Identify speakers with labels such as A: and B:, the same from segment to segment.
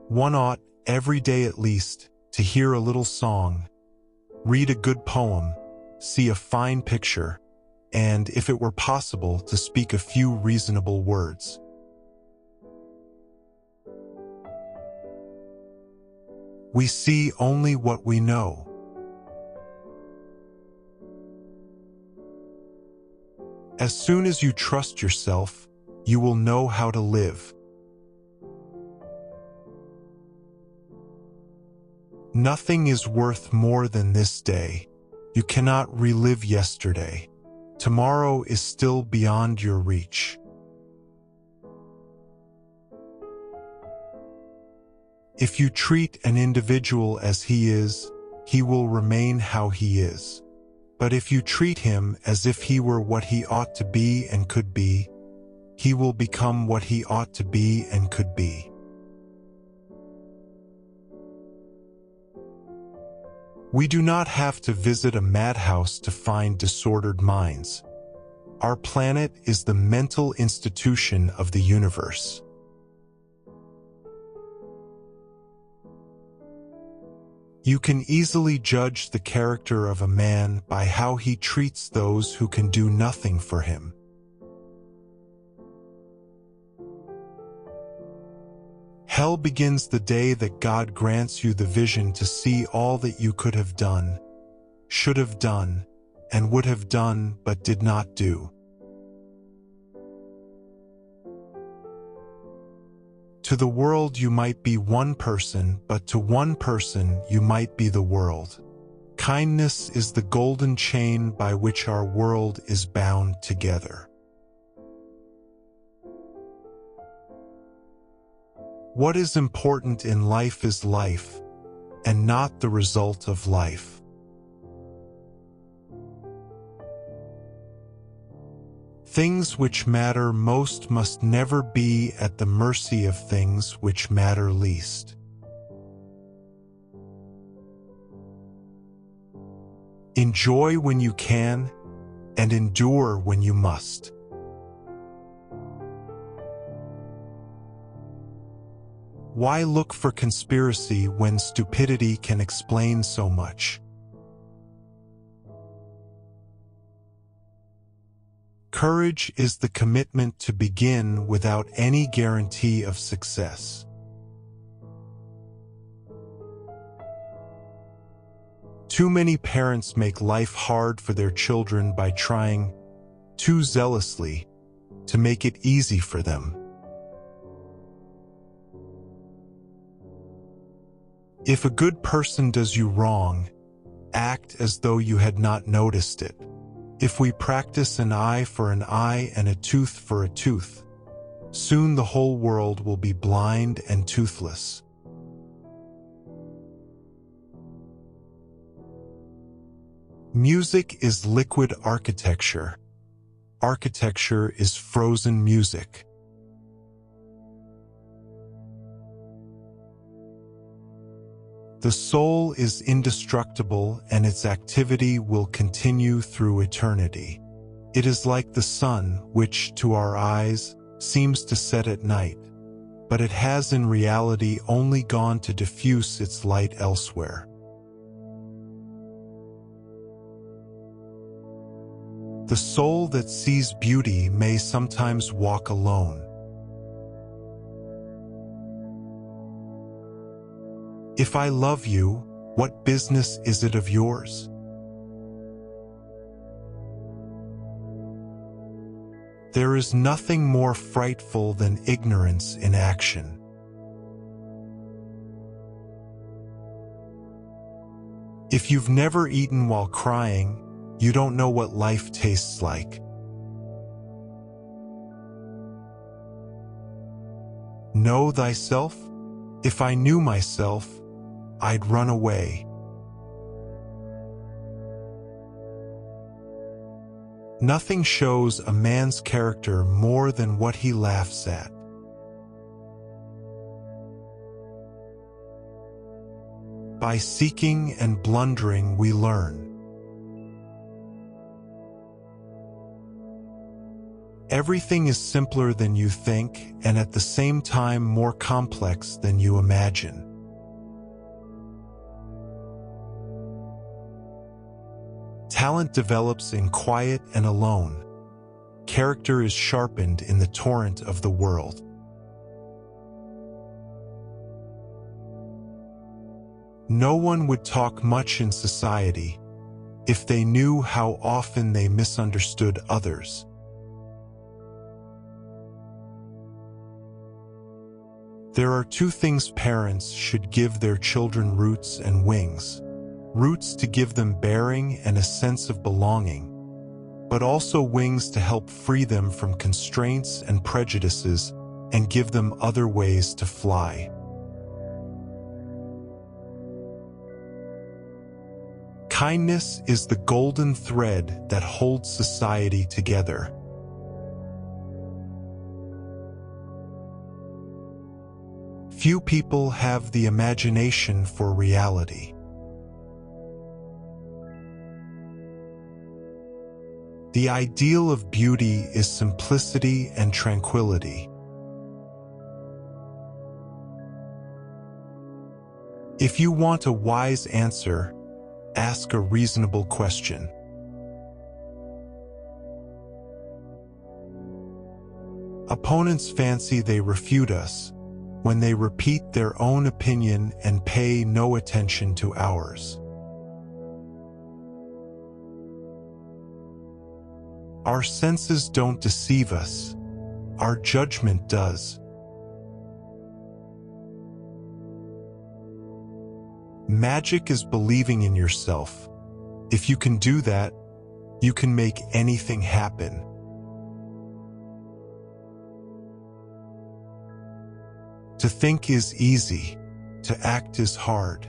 A: One ought, every day at least, to hear a little song, read a good poem, see a fine picture, and, if it were possible, to speak a few reasonable words. We see only what we know. As soon as you trust yourself, you will know how to live. Nothing is worth more than this day. You cannot relive yesterday. Tomorrow is still beyond your reach. If you treat an individual as he is, he will remain how he is. But if you treat him as if he were what he ought to be and could be, he will become what he ought to be and could be. We do not have to visit a madhouse to find disordered minds. Our planet is the mental institution of the universe. You can easily judge the character of a man by how he treats those who can do nothing for him. Hell begins the day that God grants you the vision to see all that you could have done, should have done, and would have done but did not do. To the world you might be one person, but to one person you might be the world. Kindness is the golden chain by which our world is bound together. What is important in life is life, and not the result of life. Things which matter most must never be at the mercy of things which matter least. Enjoy when you can, and endure when you must. Why look for conspiracy when stupidity can explain so much? Courage is the commitment to begin without any guarantee of success. Too many parents make life hard for their children by trying, too zealously, to make it easy for them. If a good person does you wrong, act as though you had not noticed it. If we practice an eye for an eye and a tooth for a tooth, soon the whole world will be blind and toothless. Music is liquid architecture. Architecture is frozen music. The soul is indestructible and its activity will continue through eternity. It is like the sun, which, to our eyes, seems to set at night, but it has in reality only gone to diffuse its light elsewhere. The soul that sees beauty may sometimes walk alone. If I love you, what business is it of yours? There is nothing more frightful than ignorance in action. If you've never eaten while crying, you don't know what life tastes like. Know thyself? If I knew myself, I'd run away. Nothing shows a man's character more than what he laughs at. By seeking and blundering we learn. Everything is simpler than you think and at the same time more complex than you imagine. Talent develops in quiet and alone. Character is sharpened in the torrent of the world. No one would talk much in society if they knew how often they misunderstood others. There are two things parents should give their children: roots and wings. Roots to give them bearing and a sense of belonging, but also wings to help free them from constraints and prejudices and give them other ways to fly. Kindness is the golden thread that holds society together. Few people have the imagination for reality. The ideal of beauty is simplicity and tranquility. If you want a wise answer, ask a reasonable question. Opponents fancy they refute us when they repeat their own opinion and pay no attention to ours. Our senses don't deceive us. Our judgment does. Magic is believing in yourself. If you can do that, you can make anything happen. To think is easy, to act is hard.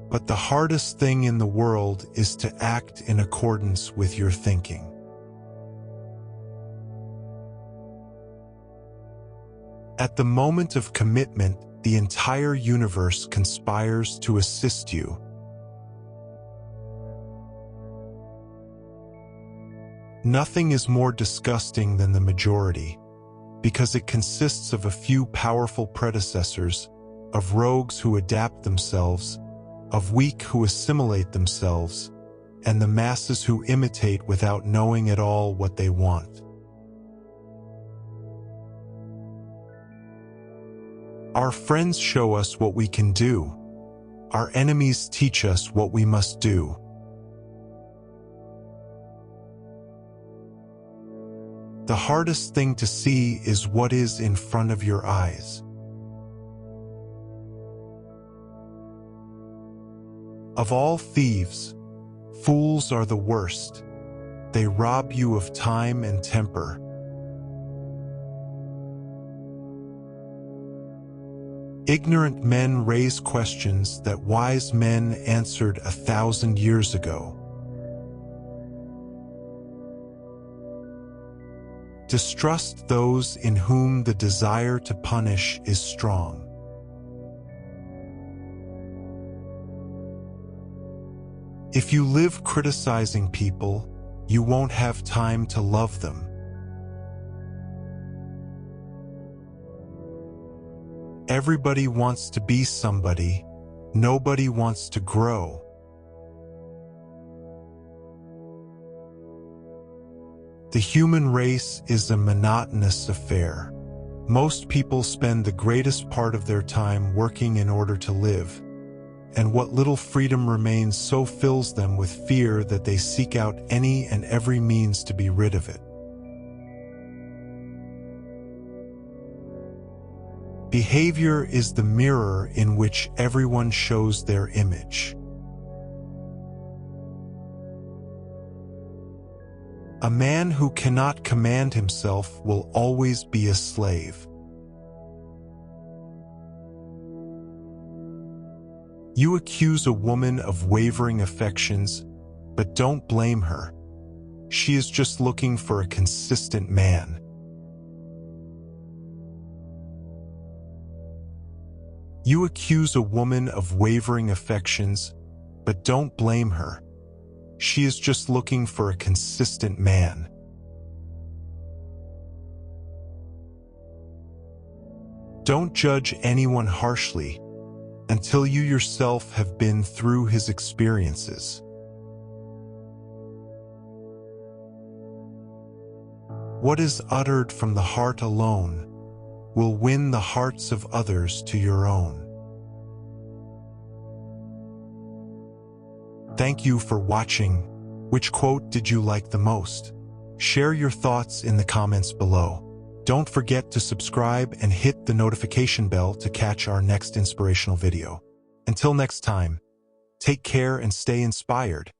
A: But the hardest thing in the world is to act in accordance with your thinking. At the moment of commitment, the entire universe conspires to assist you. Nothing is more disgusting than the majority, because it consists of a few powerful predecessors, of rogues who adapt themselves, of weak who assimilate themselves, and the masses who imitate without knowing at all what they want. Our friends show us what we can do. Our enemies teach us what we must do. The hardest thing to see is what is in front of your eyes. Of all thieves, fools are the worst. They rob you of time and temper. Ignorant men raise questions that wise men answered 1,000 years ago. Distrust those in whom the desire to punish is strong. If you live criticizing people, you won't have time to love them. Everybody wants to be somebody. Nobody wants to grow. The human race is a monotonous affair. Most people spend the greatest part of their time working in order to live, and what little freedom remains so fills them with fear that they seek out any and every means to be rid of it. Behavior is the mirror in which everyone shows their image. A man who cannot command himself will always be a slave. You accuse a woman of wavering affections, but don't blame her. She is just looking for a consistent man. You accuse a woman of wavering affections, but don't blame her. She is just looking for a consistent man. Don't judge anyone harshly until you yourself have been through his experiences. What is uttered from the heart alone will win the hearts of others to your own. Thank you for watching. Which quote did you like the most? Share your thoughts in the comments below. Don't forget to subscribe and hit the notification bell to catch our next inspirational video. Until next time, take care and stay inspired.